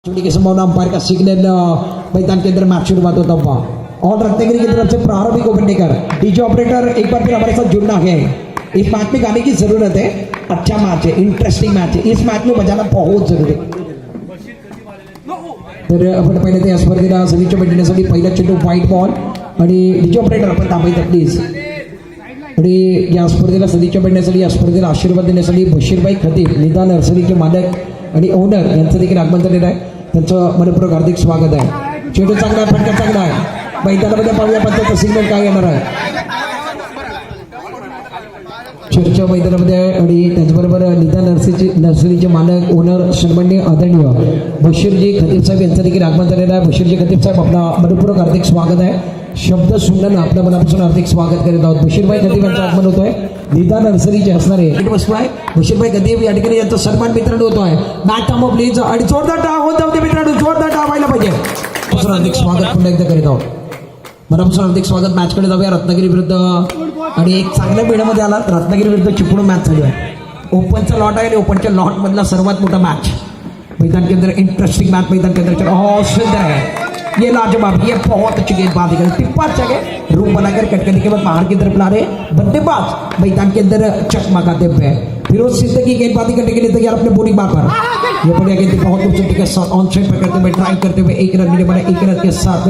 की संभावना अंपायर का सिग्नल मैदान के अंदर मैच शुरुआत होता हुआ और रत्नागिरी की तरफ से प्रारंभिक ओपन लेकर डीजे ऑपरेटर एक बार फिर हमारे साथ जुड़ना है। इस मैच में गाने की जरूरत है। अच्छा मैच है, इंटरेस्टिंग मैच है, इस मैच में बजाना बहुत जरूरी है। तर आपण पहिले ते स्पर्धेला सगळीच्या भेटण्यासाठी पहिला चेंडू व्हाईट बॉल आणि डीजे ऑपरेटर आपण थांबायचं प्लीज। आणि या स्पर्धेला सदीच्या भेटण्यासाठी या स्पर्धेला आशीर्वाद देण्यासाठी बशीरभाई खतीब निदा नर्सरीचे मालक आणि ओनर यांचं देखील आगमन झालेलं आहे। त्यांचं मनपूर्वक हार्दिक स्वागत आहे। चेंडू चांगला आहे, फटका चांगला आहे। मैदानामध्ये पाहूया पत्त्याचं सिग्नल काय येणार आहे चर्चा मैदानामध्ये आहे। आणि त्याचबरोबर निदा नर्सरीचे मालक ओनर सन्माननीय आदरणीय बशीरजी खतीब साहेब यांचं देखील आगमन झालेलं आहे। बशीरजी खतीब साहेब आपला मनपूर्वक हार्दिक स्वागत आहे। शब्द सुंदर आपल्या मनापासून हार्दिक स्वागत करीत आहोत। बशीरभाई खतीब यांचं आगमन होत आहे। निदा नर्सरीचे असणारे वस्तू आहे बशीरभाई खतीब या ठिकाणी यांचा सन्मान मित्रांनो होतो आहे। मॅच थांबव प्लीज आणि जोरदार टाळ होत जाऊ दे मित्रांनो, जोरदार टाळ व्हायला पाहिजे। हार्दिक स्वागत पुन्हा एकदा करीत आहोत। मनापासून हार्दिक स्वागत। मॅचकडे जाऊया। रत्नागिरी विरुद्ध आणि एक चांगल्या मेळामध्ये आला। रत्नागिरी विरुद्ध चिपळूण मॅच चालू आहे। ओपनचा लॉट आहे आणि ओपनच्या लॉट मधला सर्वात मोठा मॅच मैदान के अंदर इंटरेस्टिंग मैच मैदान के अंदर सुंदर है। ये लाजवाब, ये बहुत अच्छी गेंदबाजी कर टिप्पा जगह रूम बनाकर कट करने के बाद बाहर की तरफ ला रहे बल्लेबाज मैदान के अंदर चकमा खाते हुए फिरोज सिद्दीकी गेंदबाजी करने के लिए तैयार अपने बॉलिंग बार पर। ये बढ़िया गेंद बहुत खूबसूरती के साथ ऑन साइड पर करते हुए ट्राई करते हुए एक रन मिले बने। एक रन के साथ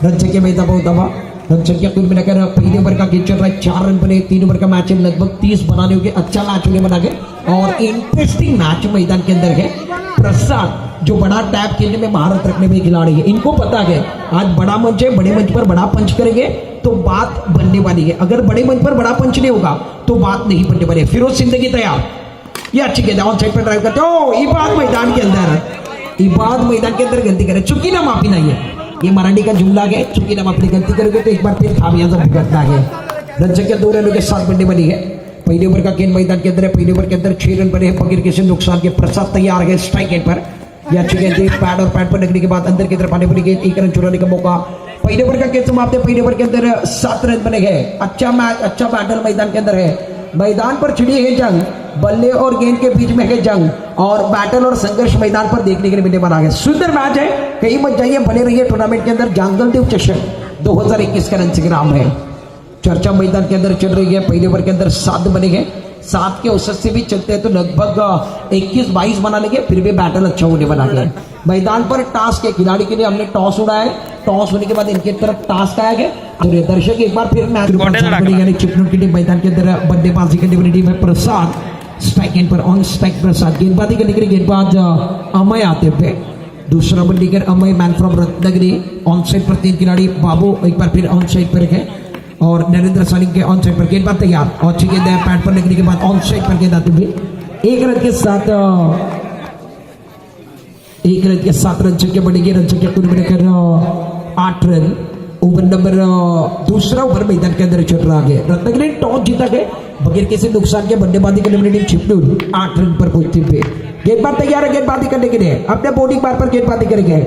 रन संख्या में दबा दबा रन संख्या कुल मिलाकर पहले ओवर का गेम चल रहा है। 4 रन बने। 3 ओवर का मैच है, लगभग 30 बनाने होंगे। अच्छा मैच होने बना के और इंटरेस्टिंग मैच मैदान के अंदर है। प्रसाद जो बड़ा टैप खेलने में महारत रखने में खिलाड़ी है, इनको पता है आज बड़ा मंच है, बड़े मंच पर बड़ा पंच करेंगे तो बात बनने वाली है। अगर बड़े मंच पर बड़ा पंच नहीं होगा तो बात नहीं बनने वाली है। फिरोज सिद्दीकी तैयार, ये अच्छी गेंद ऑन साइड पर ड्राइव करते हो। इबाद मैदान के अंदर, इबाद मैदान के अंदर गलती करे, चुकी ना माफी नहीं है। ये मराठी का जुमला है, चुकी ना माफी। गलती करोगे तो एक बार फिर खामियाजा भुगतना है। रन संख्या 2 रनों के साथ बनने वाली है। पहले ओवर का गेंद मैदान के अंदर है। पहले ओवर के अंदर 6 रन बने हैं बगैर किसी नुकसान के। प्रसाद तैयार है स्ट्राइक गेंद पर। यह अच्छी गेंद पैड और पैड पर लगने के बाद अंदर की तरफ आने वाली गेंद, 1 रन चुराने का मौका। पहले ओवर का गेंद समाप्त है। पहले ओवर के अंदर 7 रन बने हैं। अच्छा मैच, अच्छा बैटल मैदान के अंदर है। मैदान पर छिड़ी है जंग, बल्ले और गेंद के बीच में है जंग और बैटल और संघर्ष मैदान पर देखने के लिए मिलने वाला है। सुंदर मैच है, कहीं मत जाइए, बने रहिए टूर्नामेंट के अंदर। जांगलदेव चषक 2021 का रन संग्राम है। चर्चा मैदान के अंदर चल रही है। पहले ओवर के अंदर 7 बने हैं। 7 के औसत से भी चलते हैं तो लगभग 21-22 बना लेंगे, फिर भी बैटल अच्छा होने वाला है। मैदान पर टास्क है खिलाड़ी के लिए। हमने टॉस उड़ाया है। टॉस होने के बाद इनके तरफ टास्क आया है। तो दर्शक एक बार फिर मैच चिपळूण की टीम मैदान के अंदर बल्लेबाजी करने वाली टीम है। प्रसाद स्ट्राइक एंड पर ऑन स्ट्राइक प्रसाद गेंदबाजी करने के लिए गेंदबाज अमय आते हुए। दूसरा बल्लेबाज Amay, man from Ratnagiri. On side पर 3 खिलाड़ी। बाबू एक बार फिर ऑन साइड पर है और नरेंद्र सालिंग के ऑन साइड पर गेंदबाज तैयार और अच्छी गेंद है पैड पर लगने के बाद ऑन साइड पर गेंद आते हुए 1 रन के साथ 1 रन के साथ रन संख्या बढ़ेगी। रन संख्या कुल मिलाकर 8 रन। ओवर नंबर दूसरा ओवर मैदान के अंदर चल रहा है। रत्नागिरी टॉस जीता गए बगैर किसी नुकसान के बल्लेबाजी करने वाली टीम चिपळूण 8 रन पर पहुंचती हुई। गेंदबाज तैयार है गेंदबाजी करने के लिए। अपने बॉलिंग बार पर गेंदबाजी करेंगे।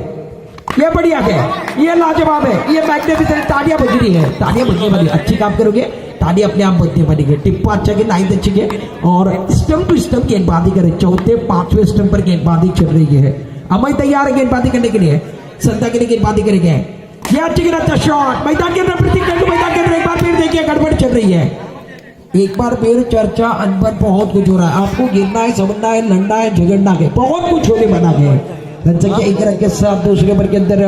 ये बढ़िया है, ये लाजवाब है, ये मैग्निफिसेंट। तालियां बज रही है, तालियां बजने वाली। अच्छी काम करोगे ताली अपने आप बजने वाली है। टिप्पा अच्छा के, नाइट अच्छी के और स्टंप टू स्टंप गेंदबाजी करे। 4थे 5वें स्टंप पर गेंदबाजी चल रही है। अमय तैयार है गेंदबाजी करने के लिए। संता के लिए गेंदबाजी करेंगे। ये अच्छी गिरा अच्छा शॉट मैदान के अंदर। मैदान के अंदर एक बार फिर देखिए गड़बड़ चल रही है। एक बार फिर चर्चा अनबन बहुत कुछ हो रहा है। आपको गिरना है, समझना है, लड़ना है, झगड़ना है, बहुत कुछ होने बना है। रन संख्या 1 रन के साथ दूसरे ओवर के अंदर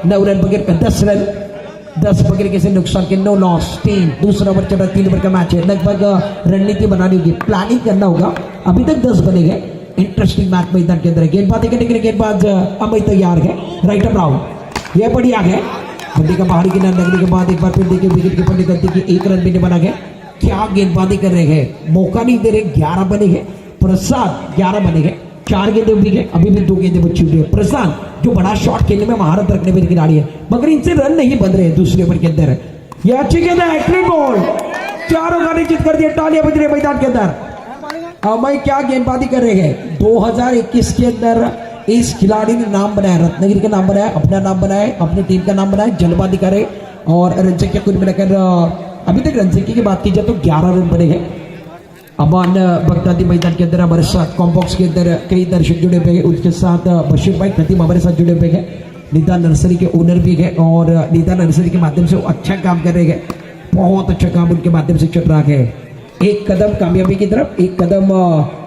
9 रन बगैर का 10 रन। 10 बगैर किसी नुकसान के, नो लॉस 3। दूसरा ओवर चल रहा 3 ओवर का मैच है। लगभग रणनीति बनानी होगी, प्लानिंग करना होगा। अभी तक 10 बने गए। इंटरेस्टिंग मैच मैदान के अंदर। गेंदबाजी करने के लिए गेंदबाज अमय तैयार है। राइट राउंड यह बढ़िया है। बल्ले का बाहरी किनारा लगने के बाद एक बार फिर देखिए विकेट कीपर ने गलती की। 1 रन भी बना गया। क्या गेंदबाजी कर रहे हैं, मौका नहीं दे रहे। 11 बने हैं। प्रसाद 11 बने हैं। 4 गेंदे उड़ी गए, अभी भी 2 गेंदे बची हुई है। प्रसाद जो बड़ा शॉट खेलने में महारत रखने वाले खिलाड़ी है मगर इनसे रन नहीं बन रहे हैं दूसरे ओवर के अंदर। यह अच्छी गेंद है, क्लीन बॉल। 4 रन जीत कर दिए। तालियां बज रही है मैदान के अंदर। अमय क्या गेंदबाजी कर रहे हैं। 2021 के अंदर इस खिलाड़ी ने नाम बनाया, रत्नागिरी का नाम बनाया, अपना नाम बनाया, अपनी टीम का नाम बनाया, जल्दबाजी करे और रन संख्या कुल मिलाकर अभी तक रन संख्या की बात की जाए तो 11 रन बने हैं। अमान बगदादी मैदान के अंदर हमारे साथ कॉम्बॉक्स के अंदर कई दर्शक जुड़े हुए हैं। उसके साथ बशीर भाई खतीब हमारे साथ जुड़े हुए हैं, निदा नर्सरी के ओनर भी है और निदा नर्सरी के माध्यम से वो अच्छा काम कर रहे हैं। बहुत अच्छा काम उनके माध्यम से चल रहा है। एक कदम कामयाबी की तरफ, एक कदम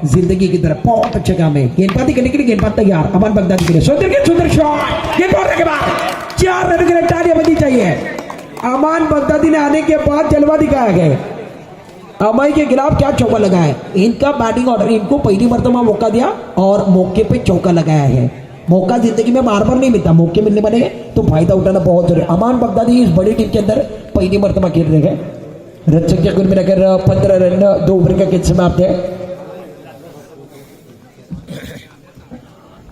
जिंदगी की तरफ। बहुत अच्छा काम है। गेंदबाजी करने के लिए गेंदबाज तैयार अमान बगदादी के लिए। सुंदर शॉट, गेंद के बाद 4 रन के लिए तालियां बजनी चाहिए। अमान बगदादी ने आने के बाद जलवा दिखाया गया। अमय के खिलाफ क्या चौका लगाया है। इनका बैटिंग ऑर्डर, इनको पहली मर्तबा मौका दिया और मौके पे चौका लगाया है। मौका जिंदगी में बार बार नहीं मिलता, मौके मिलने वाले तो फायदा उठाना बहुत जरूरी है। अमान बगदादी इस बड़ी टीम के अंदर पहली मर्तबा खेल रहे हैं। रन संख्या कुल मिलाकर 15 रन 2 ओवर का खेल समाप्त है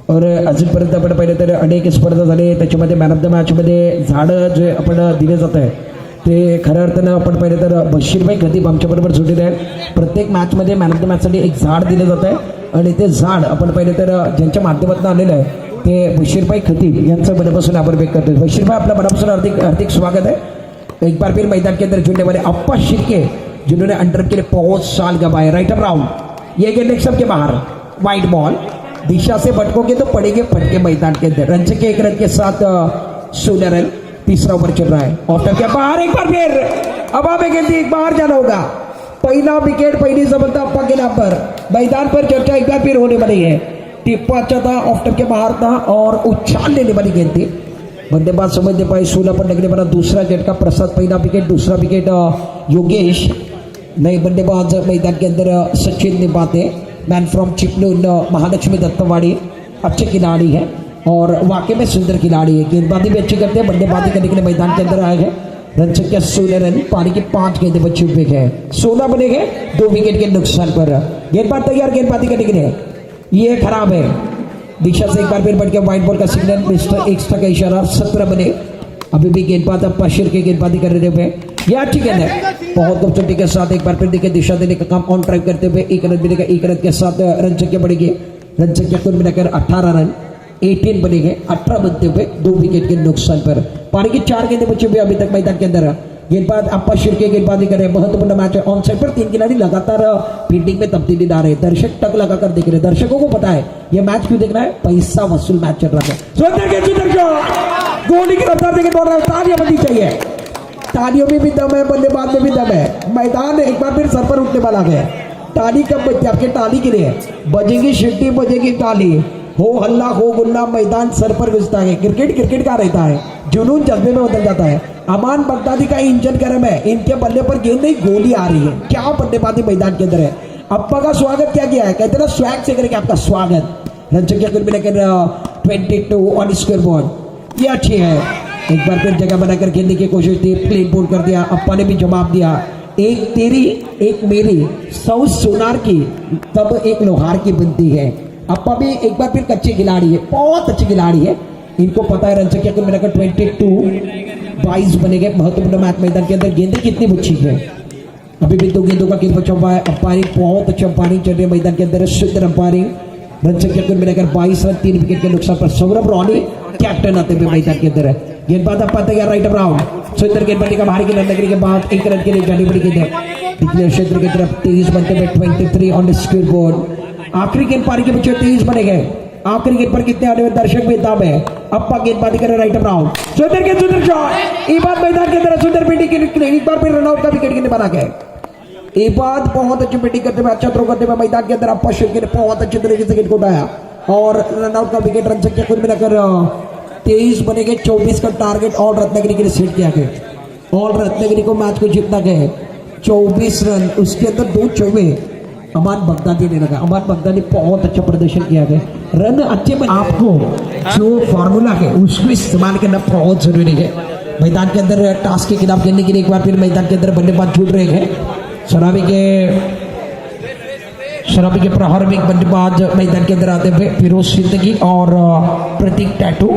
और अजूनपर्यंत आपण पाहिलं तर अनेक स्पर्धा झाले, त्याच्यामध्ये मॅन ऑफ द मॅच मध्ये झाडं जे आपण दिले जात आहे ते खऱ्या अर्थानं आपण पाहिलं तर बशीरभाई खतीब आमच्याबरोबर जोडलेले आहेत। प्रत्येक मॅचमध्ये मॅन ऑफ द मॅचसाठी एक झाड दिलं जात आहे आणि ते झाड आपण पाहिलं तर ज्यांच्या माध्यमातून आलेलं आहे ते बशीरभाई खतीब यांचं मनापासून आभार व्यक्त करतो। बशीरभाई आपल्या मनापासून हार्दिक स्वागत है। एक बार फिर मैदान के अंदर जुड़ने वाले अप्पा शिर्के जिन्होंने अंडर के लिए बहुत साल गवाए। राइट अप राउंड, ये गेंद सब के बाहर, वाइड बॉल, दिशा से भटकोगे तो पड़ेंगे फटके मैदान के अंदर। रन के 1 रन के साथ 16 रन, तीसरा ओवर चल रहा है। ऑफ के बाहर एक बार फिर अब गेंदी बाहर जाना होगा। पहला विकेट, पहली सफलता अप्पा के नाम पर। मैदान पर चर्चा एक बार फिर होने वाली है। टिप्पा अच्छा था, ऑफ के बाहर था और उछाल लेने वाली गेंद थी। बल्लेबाज समझने पाए, 16 पर लगने वाला दूसरा झटका। प्रसाद पहला विकेट, दूसरा विकेट योगेश। नए बल्लेबाज मैदान के अंदर सचिन निभाते, मैन फ्रॉम चिपलून महालक्ष्मी दत्तवाड़ी, अच्छे खिलाड़ी है और वाकई में सुंदर खिलाड़ी है। गेंदबाजी भी अच्छी करते हैं। बल्लेबाजी करने के लिए मैदान के अंदर आए हैं। रन संख्या 16 रन, पारी की 5 गेंदें बचे हुए हैं। 16 बने गए 2 विकेट के नुकसान पर। गेंदबाज तैयार गेंदबाजी करने के लिए, ये खराब है। दिशा से एक बार फिर बढ़ के वाइट बॉल का सिग्नल, मिस्टर एक्स्ट्रा का इशारा। 17 बने, अभी भी गेंदबाज अप्पा शिर्के गेंदबाजी कर रहे हुए। यह अच्छी गेंद है, बहुत खूबसूरती के साथ एक बार फिर देखिए दिशा देने का काम ऑन ड्राइव करते हुए। 1 रन मिलेगा, 1 रन के साथ रन संख्या बढ़ेगी। रन संख्या कुल मिलाकर 18 रन, 18 बनेंगे 18 बनते हुए 2 विकेट के नुकसान पर। पारी की 4 गेंदें बची हुई अभी तक मैदान के अंदर। गेंदबाज अप्पा शिर्के गेंदबाजी कर रहे हैं। महत्वपूर्ण मैच है। ऑन साइड पर 3 खिलाड़ी लगातार फील्डिंग में तब्दीली ला रहे हैं। दर्शक टक लगाकर देख रहे हैं। दर्शकों को पता है ये मैच क्यों देखना है, पैसा वसूल मैच चल रहा है। गोली की रफ्तार देखे दौड़ रहा है, तालियां बजनी चाहिए। तालियों में भी दम है, बल्लेबाज में भी दम है। मैदान एक बार फिर सर पर उठने वाला है। ताली कब बजती है आपके ताली के लिए? बजेगी सीटी, बजेगी ताली, हो हल्ला हो गुल्ला, मैदान सर पर गुजरता है। क्रिकेट का रहता है, जुनून जज्बे में बदल जाता है। अमान बगदादी का इंजन गर्म है, इनके बल्ले पर गेंद नहीं गोली आ रही है। क्या बल्लेबाजी मैदान के अंदर है। अप्पा का स्वागत क्या किया है, कहते ना स्वैग से करेंगे आपका स्वागत। रन संख्या कुल मिलाकर 22 ऑन स्क्वायर बॉल, ये अच्छी है। एक बार फिर जगह बनाकर खेलने की कोशिश थी, प्लेन बोल्ड कर दिया। अप्पा ने भी जवाब दिया, एक तेरी एक मेरी, 100 सोनार की तब एक लोहार की बनती है। अप्पा भी एक बार फिर कच्चे खिलाड़ी है, बहुत अच्छे खिलाड़ी है। इनको पता है रन संख्या कुल मिलाकर 22 बनेंगे। महत्वपूर्ण मैच मैदान के अंदर। गेंदें कितनी बची है, अभी भी 2 गेंदों का खेल बचा हुआ है। अंपायरिंग बहुत अच्छा अंपायरिंग चल रही है मैदान के अंदर, शुद्ध अंपायरिंग। रन संख्या कुल मिलाकर 22 रन, 3 विकेट के नुकसान पर। सौरभ रॉनी कैप्टन आते हुए मैदान के अंदर है। गेंदबाज अप्पा तैयार, राइट राउंड। सुंदर गेंदबाजी का बाहर की रन लगने के बाद 1 रन के लिए जानी बड़ी गेंद है। पिछले क्षेत्र की तरफ 23 बनते हुए 23 ऑन स्क्वायर बोर्ड। आखिरी गेंद पारी के बच्चे 23 बने गए। आखिरी गेंद पर कितने आने हुए दर्शक बेताब है। अप्पा गेंदबाजी करे, राइट राउंड। सुंदर शॉट, इबाद मैदान के अंदर सुंदर बैटिंग एक बार फिर रन आउट का विकेट गिरने बना गए। इबाद बहुत अच्छी बैटिंग करते हुए, अच्छा थ्रो करते हुए मैदान के अंदर अप्पा शिर्के ने बहुत अच्छे तरीके से गेंद को उठाया और रन आउट का विकेट। रन संख्या कुल मिलाकर 23 बनेंगे। 24 का टारगेट ऑल रत्नागिरी के लिए सेट किया गया। ऑल रत्नागिरी को मैच को जीतना गए 24 रन, उसके अंदर 2 चौके अमान बगदादी ने लगा। अमान बगदादी बहुत अच्छा प्रदर्शन किया गया। रन अच्छे में आपको जो फॉर्मूला है उसको इस्तेमाल करना बहुत जरूरी है। मैदान के अंदर टास्क के खिलाफ खेलने के लिए एक बार फिर मैदान के अंदर बल्लेबाज जुड़ रहे हैं। शराबी के प्रारंभिक बल्लेबाज मैदान के अंदर आते हुए फिरोज सिद्दीकी और प्रतीक टैटू।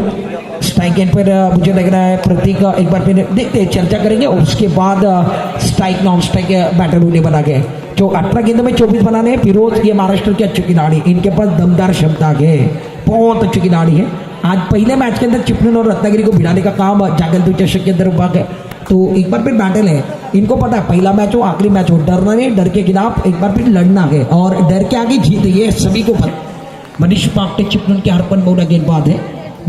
स्ट्राइक एंड पर मुझे लग रहा है प्रतीक एक बार फिर देखते चर्चा करेंगे और उसके बाद स्ट्राइक नॉन स्ट्राइक बैटल होने बना गए। जो 18 गेंदों में 24 बनाने हैं। फिरोज ये महाराष्ट्र के अच्छे खिलाड़ी, इनके पास दमदार क्षमता है, बहुत अच्छे खिलाड़ी है। आज पहले मैच के अंदर चिपलून और रत्नागिरी को भिड़ाने का काम जागलपुर चषक के अंदर हुआ है। तो एक बार फिर बैटल है, इनको पता है पहला मैच हो आखिरी मैच हो, डरना नहीं, डर के खिलाफ एक बार फिर लड़ना है और डर के आगे जीत, ये सभी को पता। मनीष पागटे चिपळूण के हरपन बहुना गेंदबाज है,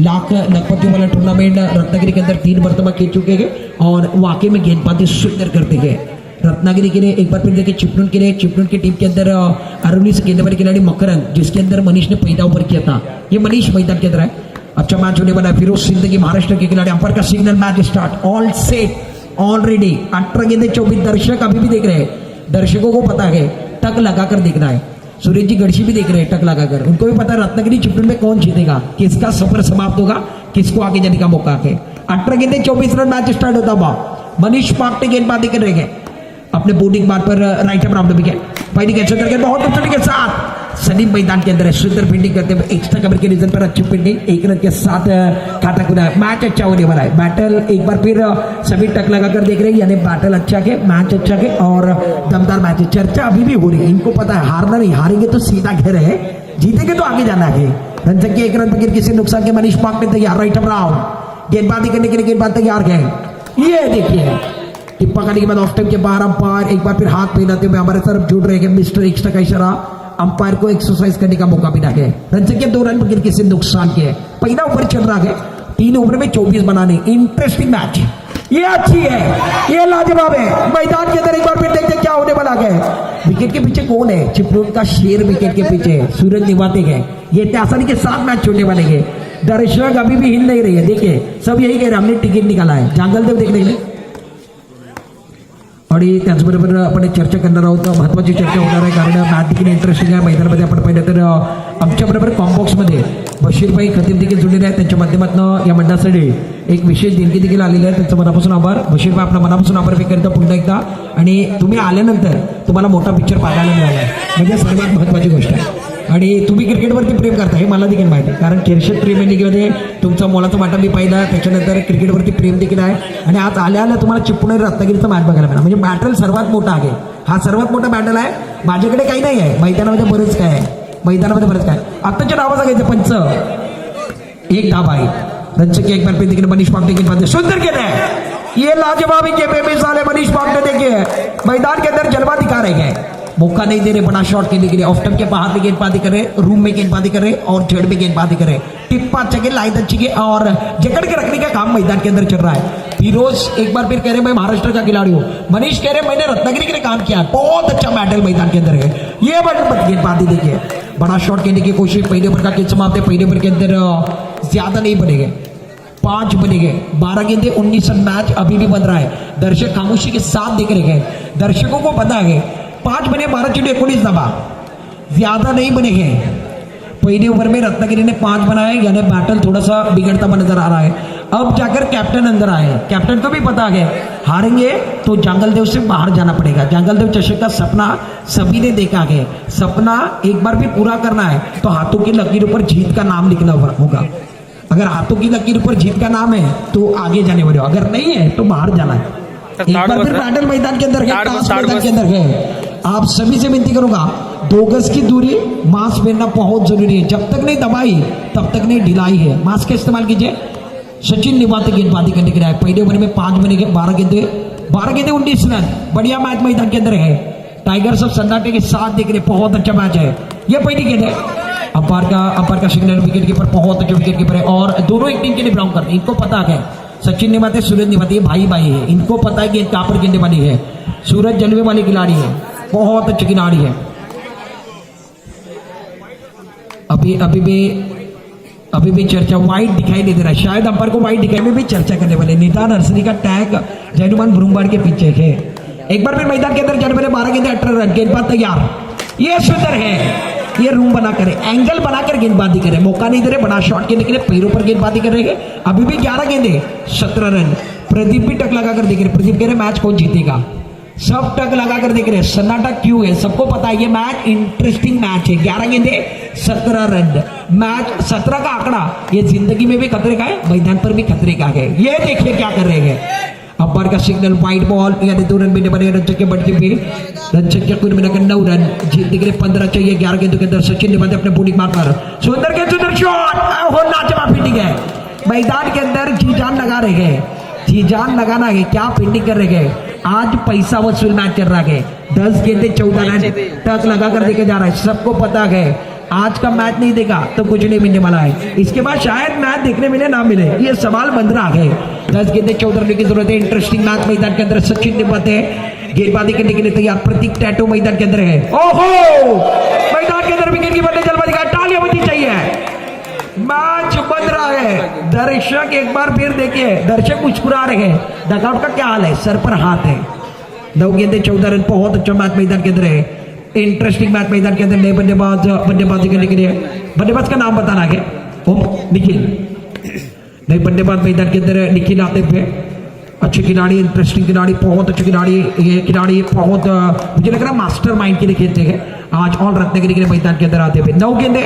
लखपति वाला टूर्नामेंट रत्नागिरी के अंदर 3 मरतबा खेल चुके हैं और वाकई में गेंदबाजी सुंदर करते हैं। रत्नागिरी के लिए एक बार फिर देखिए चिपळूण के लिए, चिपळूण की टीम के अंदर अरवली से गेंदबाजी खिलाड़ी मकरंद, जिसके अंदर मनीष ने पैदा ओवर किया था, ये मनीष मैदान के अंदर है। अच्छा मैच होने वाला है, फिरोज सिंदगी महाराष्ट्र के खिलाड़ी, अंपायर का signal, match start, all set already. 18 गेंदे 24 दर्शक अभी भी देख रहे हैं, दर्शकों को पता है टक लगाकर देखना है। सुरेश जी गढ़शी भी देख रहे हैं टक लगाकर, उनको भी पता है रत्नागिरी चिपळूण में कौन जीतेगा, किसका सफर समाप्त होगा, किसको आगे जाने का मौका है। 18 गेंदे 24 रन मैच स्टार्ट होता हुआ मनीष पागटे गेंदबाजी कर रहे हैं अपने बॉलिंग बार पर, राइट हैंड राउंड विकेट, पहली गेंद सुंदर गेंद बहुत अच्छे के साथ सलीम मैदान के अंदर है, सुंदर फील्डिंग करते हुए एक्स्ट्रा कवर के रीजन पर अच्छी फील्डिंग, 1 रन के साथ काटा खुदा है। मैच अच्छा होने वाला है, बैटल एक बार फिर सभी टक लगाकर देख रहे हैं, यानी बैटल अच्छा के, मैच अच्छा के और दमदार मैच। चर्चा अभी भी हो रही है, इनको पता है हारना नहीं, हारेंगे तो सीधा घर है, जीतेंगे तो आगे जाना है। रन संख्या 1 रन पर किसी नुकसान के मनीष पागटे तैयार, राइट हैंड राउंड गेंदबाजी करने के लिए गेंदबाज तैयार है। ये देखिए टिप्पा करने के बाद ऑफ टाइम के बाहर अंपायर एक बार फिर हाथ फैलाते हुए हमारे तरफ जुड़ रहे हैं, मिस्टर एक्स्ट्रा का इशारा, अंपायर को एक्सरसाइज करने का मौका भी ना है। रन संख्या 2 रन पर किसी नुकसान के, पहला ओवर चल रहा है, 3 ओवर में 24 बनाने, इंटरेस्टिंग मैच, ये अच्छी है, ये लाजवाब है। मैदान के अंदर एक बार फिर देखते क्या होने वाला है। विकेट के पीछे कौन है, चिपळूण का शेर विकेट के पीछे सूरज निवाते है, ये आसानी के साथ मैच छोड़ने वाले हैं। दर्शक अभी भी हिल नहीं रही है, देखिए सब यही कह रहे हमने टिकट निकाला है जांगलदेव देखने के लिए। आणि त्याचबरोबर आपण चर्चा करणार आहोत, महत्त्वाची चर्चा होणार आहे कारण मॅच देखील इंटरेस्टिंग आहे। मैदानामध्ये आपण पाहिलं तर आमच्याबरोबर कॉम्बॉक्समध्ये बशीरभाई खतीब देखील जोडलेले आहेत, त्यांच्या माध्यमातून या मंडळासाठी एक विशेष देणगी देखील आलेली आहे, त्यांचं मनापासून आभार। बशीरभाई आपला मनापासून आभार व्यक्त करता पुन्हा एकदा, आणि तुम्ही आल्यानंतर तुम्हाला मोठा पिक्चर पाहायला मिळाला म्हणजे सर्वात महत्त्वाची गोष्ट आहे। आणि तुम्ही क्रिकेटवरती प्रेम करता हे मला देखील माहिती आहे, कारण खेळशेत प्रेमी लीगमध्ये तुमचा मोलाचा वाटा मी पाहिला, त्याच्यानंतर क्रिकेटवरती प्रेम देखील आहे। आणि आज आल्या तुम्हाला चिपळूण रत्नागिरीचा मॅच बघायला मिळाला, म्हणजे बॅटल सर्वात मोठा आहे, हा सर्वात मोठा बॅटल आहे। माझ्याकडे काही नाही आहे, मैदानामध्ये बरंच काय आहे, मैदानामध्ये बरंच काय। आत्ताच्या नावं सांगायचं, पंच एक धाबा आहे, रनचंख्या एक बार फिर देखिए मनीष पागटे के बाद सुंदर गेंद है, ये लाजवाब के बेमिसाल है मनीष पागटे, देखिए मैदान के अंदर जलवा दिखा रहे हैं, मौका नहीं दे रहे बड़ा शॉट खेलने के लिए। ऑफ टर्म के बाहर भी गेंदबाजी कर रहे, रूम में गेंदबाजी कर रहे और जड़ में गेंदबाजी कर रहे, टिप्पा अच्छे के, लाइन अच्छी के और जकड़ के रखने का काम मैदान के अंदर चल रहा है। फिरोज एक बार फिर कह रहे मैं महाराष्ट्र का खिलाड़ी हूँ, मनीष कह रहे मैंने रत्नागिरी के लिए काम किया, बहुत अच्छा बैटल मैदान के अंदर है। ये गेंदबाजी देखिए, बड़ा शॉट खेलने की कोशिश, पहले ओवर का खेल समाप्त है, पहले ओवर के अंदर ज्यादा नहीं बनेंगे, 5 बनेंगे, 12 गेंदे 19 रन, मैच अभी भी बन रहा है। दर्शक खामोशी के साथ देख रहे हैं, दर्शकों को पता है 5 बने 12 चुटे 19 दबा, ज्यादा नहीं बनेंगे। पहले ओवर में रत्नागिरी ने 5 बनाए, यानी बैटल थोड़ा सा बिगड़ता हुआ नजर आ रहा है। अब जाकर कैप्टन अंदर आए, कैप्टन को भी पता है हारेंगे तो जांगलदेव से बाहर जाना पड़ेगा। जांगलदेव चषक का सपना सभी ने देखा है, सपना एक बार भी पूरा करना है तो हाथों की लकीर पर जीत का नाम लिखना होगा। अगर हाथों की लकीर पर जीत का नाम है तो आगे जाने वाले हो, अगर नहीं है तो बाहर जाना है। एक बार फिर बैटल मैदान के अंदर है, मैदान के अंदर है। आप सभी से विनती करूंगा, 2 गज की दूरी, मास्क पहनना बहुत जरूरी है, जब तक नहीं दबाई तब तक नहीं ढिलाई है, मास्क का इस्तेमाल कीजिए। सचिन निवाते गेंदबाजी करने के लिए पहले ओवर में 5 बने, 12 गेंदे 19 रन, बढ़िया मैच मैदान के अंदर है। टाइगर सब सन्नाटे के साथ देख रहे, बहुत अच्छा मैच है। ये पहली गेंद है, अंपायर का सिग्नल, विकेट कीपर बहुत अच्छे विकेट कीपर है और दोनों एक टीम के लिए बिलोंग करते हैं, इनको पता है सचिन निवाते सूरज निवाते भाई है, इनको पता है कि कहां पर गेंदे वाली है। सूरज जलवे वाले खिलाड़ी है, बहुत अच्छे खिलाड़ी है। अभी भी चर्चा वाइट दिखाई नहीं दे रहा है, शायद अंपायर को वाइट दिखाई में भी चर्चा करने वाले। नीता नर्सरी का टैग जैनुमान ब्रूमबाड़ के पीछे है। एक बार फिर मैदान के अंदर जाने वाले 12 गेंदे 18 रन, गेंदबाज तैयार, ये सुंदर है, ये रूम बनाकर एंगल बनाकर गेंदबाजी करे, मौका नहीं दे रहे बड़ा शॉट खेलने के लिए, पैरों पर गेंदबाजी कर रहे हैं। अभी भी 11 गेंदे 17 रन। प्रदीप भी टक लगाकर देख रहे, प्रदीप कह रहे मैच कौन जीतेगा, सब टक लगाकर देख रहे, सन्नाटा क्यों है, सबको पता है ये मैच इंटरेस्टिंग मैच है। 11 गेंदे 17 रन, मैच 17 का आंकड़ा ये जिंदगी में भी खतरे का है, मैदान पर भी खतरे का है। ये देखिए क्या कर रहे हैं, अंपायर का सिग्नल, वाइट बॉल, यानी 2 रन मिलने वाले, रन संख्या बढ़ती हुई, रन संख्या कुल मिलाकर 9 रन, जीतने के लिए 15 चाहिए। 11 गेंदों के अंदर सचिन निवाते अपने बॉलिंग मार पर सुंदर के सुंदर शॉट हो, लाजवाब फील्डिंग है, मैदान के अंदर जी जान लगा रहे हैं। जी जान लगाना है, क्या पेंडिंग कर रहे हैं। आज पैसा वसूल मैच चल रहा है, 10 गेंदे 14 रन तक लगा कर देके जा रहा है। सबको पता है आज का मैच नहीं देखा तो कुछ नहीं मिलने वाला है, इसके बाद शायद मैच देखने मिले ना मिले, ये सवाल बन रहा है। 10 गेंदे 14 रन की जरूरत है। इंटरेस्टिंग मैच मैदान के अंदर सचिन निभाते हैं, गेंदबाजी करने के लिए तैयार। प्रतीक टैटू मैदान के अंदर है। ओहो, मैदान के अंदर विकेट कीपर ने जल्दबाजी का, तालियां बजनी चाहिए। मैच बन रहा है। दर्शक एक बार फिर देखिए, दर्शक मुस्कुरा रहे हैं। डगआउट का क्या हाल है, सर पर हाथ है। 9 गेंदे 14 रन, बहुत अच्छा मैच मैदान के अंदर है। इंटरेस्टिंग मैच मैदान के अंदर नए बल्लेबाजी करने के लिए बल्लेबाज का नाम बताना है। निखिल, नए बल्लेबाज मैदान के अंदर निखिल आते थे। अच्छे खिलाड़ी, इंटरेस्टिंग खिलाड़ी, बहुत अच्छे खिलाड़ी। ये खिलाड़ी बहुत मुझे लग रहा है मास्टर माइंड के लिए खेलते हैं। आज ऑल रत्नगिरी के लिए मैदान के अंदर आते हुए 9 गेंदे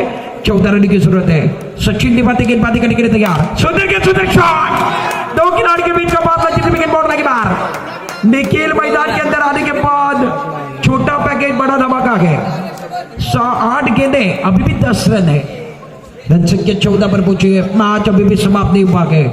14 रन की जरूरत है। सचिन निभाते गेंदबाजी करने के लिए तैयार। सुंदर शॉट, 2 खिलाड़ी के बीच का बात, विकेट बोर्ड के बाहर। निखिल मैदान के अंदर आने के बाद छोटा पैकेज बड़ा धमाका है। 8 गेंदे, अभी भी 10 रन है। रन संख्या 14 पर पहुंची है। मैच अभी भी समाप्त नहीं हुआ है।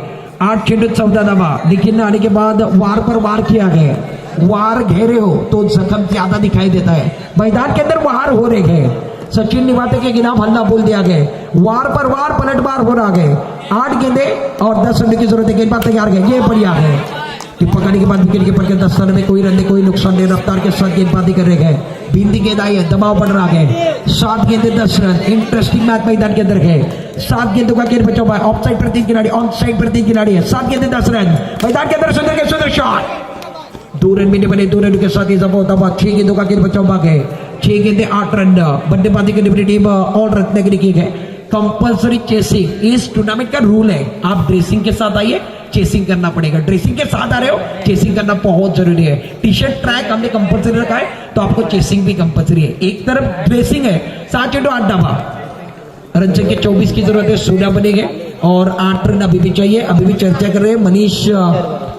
8 चेंडू 14 धावा। निखिल ने आने के बाद वार पर वार किया गया। वार घेरे हो तो जख्म ज्यादा दिखाई देता है। मैदान के अंदर वार हो रहे हैं। सचिन निभाते के खिलाफ हल्ला बोल दिया गया। वार पर वार पलटवार हो रहा है। 8 गेंदे और 10 रन की जरूरत है। गेंदबाज तैयार है, ये बढ़िया है। पकड़ने के बाद विकेट कीपर के 10 रन में कोई रन नहीं, कोई नुकसान नहीं। रफ्तार के साथ गेंदबाजी कर रहे हैं। बिंदी गेंद आई है, दबाव बढ़ रहा है। 7 गेंदे 10 रन। इंटरेस्टिंग मैच मैदान के अंदर है। 7 गेंदों का खेल बचा हुआ है। ऑफ साइड पर 3 खिलाड़ी, ऑन साइड पर 3 खिलाड़ी है। 7 गेंदे 10 रन मैदान के अंदर। सुंदर शॉट, 2 रन मिलने बने। 2 रन के साथ इजाफा होता हुआ 6 गेंदों का खेल बचा हुआ है। 6 गेंदे 8 रन। बल्लेबाजी करने वाली टीम ऑल रत्नगिरी की है। कंपल्सरी चेसिंग इस टूर्नामेंट का रूल है। आप ड्रेसिंग के साथ आइए, चेसिंग करना पड़ेगा। ड्रेसिंग के साथ आ रहे हो, चेसिंग करना बहुत जरूरी है। टी शर्ट ट्रैक हमने कंपल्सरी रखा है, तो आपको चेसिंग भी कंपल्सरी है। एक तरफ ड्रेसिंग है। 7 चेंडू 8 धावा। रन संख्या 24 की जरूरत है। 16 बनेंगे और 8 रन अभी भी चाहिए। अभी भी चर्चा कर रहे हैं मनीष,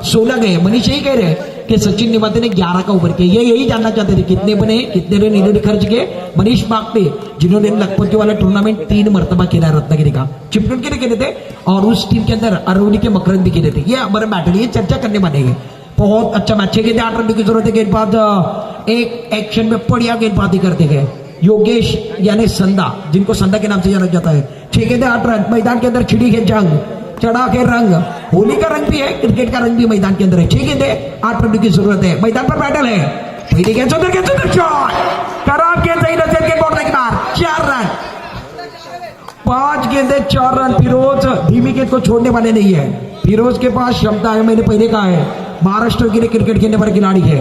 16 गए। मनीष यही कह रहे हैं कि सचिन निभाते ने 11 का ओवर किया। ये यही जानना चाहते थे कितने बने, कितने रन इन्होंने खर्च किए। मनीष बागटे, जिन्होंने लखपति वाला टूर्नामेंट 3 मरतबा खेला है रत्नागिरी का, चिपटन के लिए खेले थे और उस टीम के अंदर अरवली के मकरंद भी खेले थे। ये हमारे बैटल, ये चर्चा करने वाले हैं। बहुत अच्छा मैच। 6 गेंदे 8 रन की जरूरत है। गेंदबाज एक एक्शन में बढ़िया गेंदबाजी करते हैं। योगेश यानी संदा, जिनको संदा के नाम से जाना जाता है। 6 गेंदे 8 रन। मैदान के अंदर छिड़ी है जंग, चढ़ा के रंग। होली का रंग भी है, क्रिकेट का रंग भी मैदान के अंदर है। 6 गेंदे 8 रन की जरूरत है। मैदान पर बैटल है। पहली गेंद सुंदर शॉट, खराब गेंद, सही नजर के बोर्ड के बाहर। 4 रन। 5 गेंदे 4 रन। फिरोज धीमी गेंद को छोड़ने वाले नहीं है। फिरोज के पास क्षमता है, मैंने पहले कहा है। महाराष्ट्र के लिए क्रिकेट खेलने वाले खिलाड़ी है।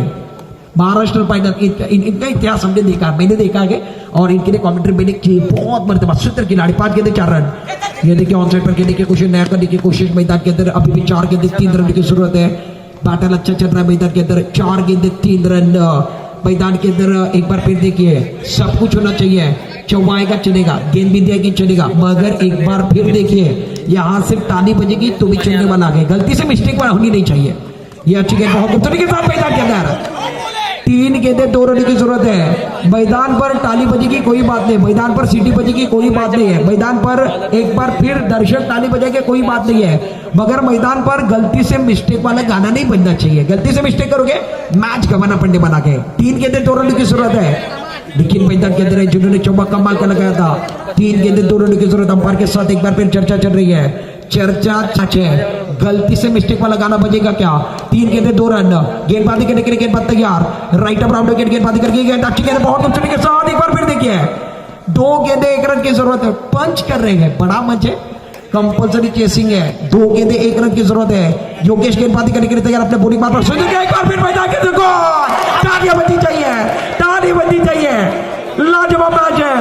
महाराष्ट्र फाइनल इनका इतिहास हमने देखा, मैंने देखा है और इनके लिए कमेंट्री मैंने की। बहुत मरतबा 70 खिलाड़ी। 5 गेंदे 4 रन। ये देखिए ऑन साइड पर खेलने की कोशिश, नया करने की कोशिश। मैदान के अंदर अभी भी 4 गेंदे 3 रन की जरूरत है। बैटल अच्छा चल रहा है मैदान के अंदर। 4 गेंदे 3 रन मैदान के अंदर। एक बार फिर देखिए, सब कुछ होना चाहिए। चौवाएगा चलेगा, गेंद भी देगी चलेगा, मगर एक बार फिर देखिए, यहाँ से ताली बजेगी तो भी चलने वाला है। गलती से मिस्टेक होनी नहीं चाहिए। ये अच्छी गेंद बहुत खूबसूरती के साथ मैदान के अंदर। 3 गेंदे 2 रन की जरूरत है। मैदान पर ताली बजेगी कोई बात नहीं, मैदान पर सीटी बजेगी कोई बात नहीं है, मैदान पर एक बार फिर दर्शक ताली बजाएंगे कोई बात नहीं है, मगर मैदान पर गलती से मिस्टेक वाला गाना नहीं बजना चाहिए। गलती से मिस्टेक करोगे मैच गंवाना पड़ने बना के। 3 गेंदे 2 रन की जरूरत है। लेकिन मैदान के अंदर है जिन्होंने चौका कमाल का लगाया था। 3 गेंदे 2 रन की जरूरत। अंपायर के साथ एक बार फिर चर्चा चल रही है। चर्चा सच है, गलती से मिस्टेक वाला गाना बजेगा क्या। 3 गेंदे 2 रन। गेंदबाजी करने के लिए गेंदबाज तैयार। राइट अप राउंड गेंदबाजी करके गेंद अच्छी गेंद बहुत खूबसूरती के साथ। एक बार फिर देखिए, 2 गेंदे 1 रन की जरूरत है। पंच कर रहे हैं, बड़ा मंच है, कंपल्सरी चेसिंग है। 2 गेंदे 1 रन की जरूरत है। योगेश गेंदबाजी करने के लिए तैयार। अपने बॉलिंग मार पर सुन एक बार फिर मैदान के अंदर गोल। तालियां बजनी चाहिए, ताली बजनी चाहिए। लाजवाब मैच है।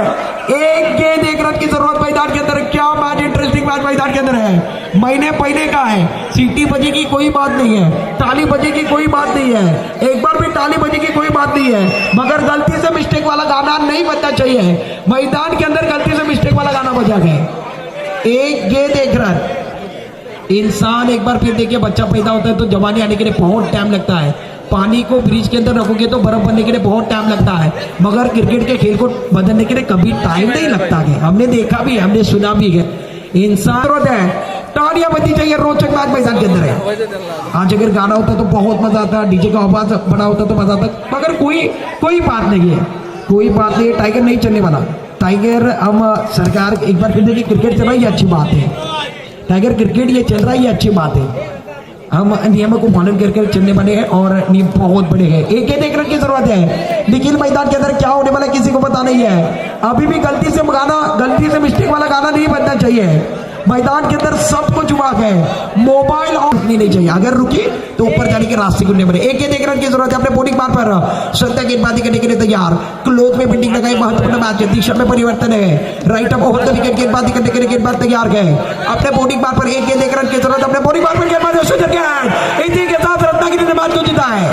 1 गेंद 1 रन की जरूरत मैदान के अंदर। क्या मैच, इंटरेस्टिंग मैच मैदान के अंदर है। मैंने पहले कहा है, सीटी बजेगी कोई बात नहीं है, ताली बजेगी कोई बात नहीं है, एक बार भी ताली बजेगी कोई बात नहीं है, मगर गलती से मिस्टेक वाला गाना नहीं बजना चाहिए। मैदान के अंदर गलती से मिस्टेक वाला गाना बजा गया। 1 गेंद 1 रन। इंसान एक बार फिर देखिए, बच्चा पैदा होता है तो जवानी आने के लिए बहुत टाइम लगता है। पानी को ब्रिज के अंदर रखोगे तो बर्फ बनने के लिए बहुत टाइम लगता है, मगर क्रिकेट के खेल को बदलने के लिए कभी टाइम नहीं लगता है। हमने देखा भी, हमने सुना भी है। इंसान है, तालियां बजनी चाहिए। रोचक मैच मैदान के अंदर है। आज अगर गाना होता तो बहुत मजा आता, डीजे का आवाज बड़ा होता तो मजा आता, मगर कोई बात नहीं है, कोई बात नहीं है। टाइगर नहीं चलने वाला। टाइगर हम सरकार एक बार फिर देखिए, क्रिकेट चल रहा है ये अच्छी बात है। टाइगर क्रिकेट ये चल रहा है ये अच्छी बात है। हम नियमों को पालन करके चलने वाले हैं और नियम बहुत बड़े हैं। एक एक रन की जरूरत है, लेकिन मैदान के अंदर क्या होने वाला किसी को पता नहीं है। अभी भी गलती से मिस्टेक वाला गाना नहीं बनना चाहिए। मैदान के अंदर सब कुछ हुआ है, मोबाइल ऑफ नहीं चाहिए। अगर रुकी तो ऊपर जाने के रास्ते खुलने वाले। एक एक रन की जरूरत है। अपने बॉलिंग बार पर श्रद्धा गेंदबाजी करने के लिए तैयार। क्लोज में बिल्डिंग लगाई, महत्वपूर्ण मैच है। दिशा में परिवर्तन है। Right up over the wicket गेंदबाजी करने के लिए गेंदबाज तैयार है। अपने बॉलिंग बार पर एक रन की जरूरत। अपने बॉलिंग बार पर गेंदबाज इसी के साथ रत्नागिरी ने मैच को जीता है।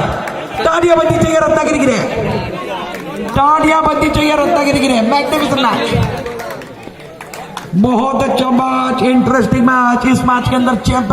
तालियां बजनी चाहिए रत्नागिरी के लिए, तालियां बजनी चाहिए रत्नागिरी के लिए। मैग्निफिसेंट मैच, बहुत अच्छा मैच, इंटरेस्टिंग मैच। इस मैच के अंदर चैंपियन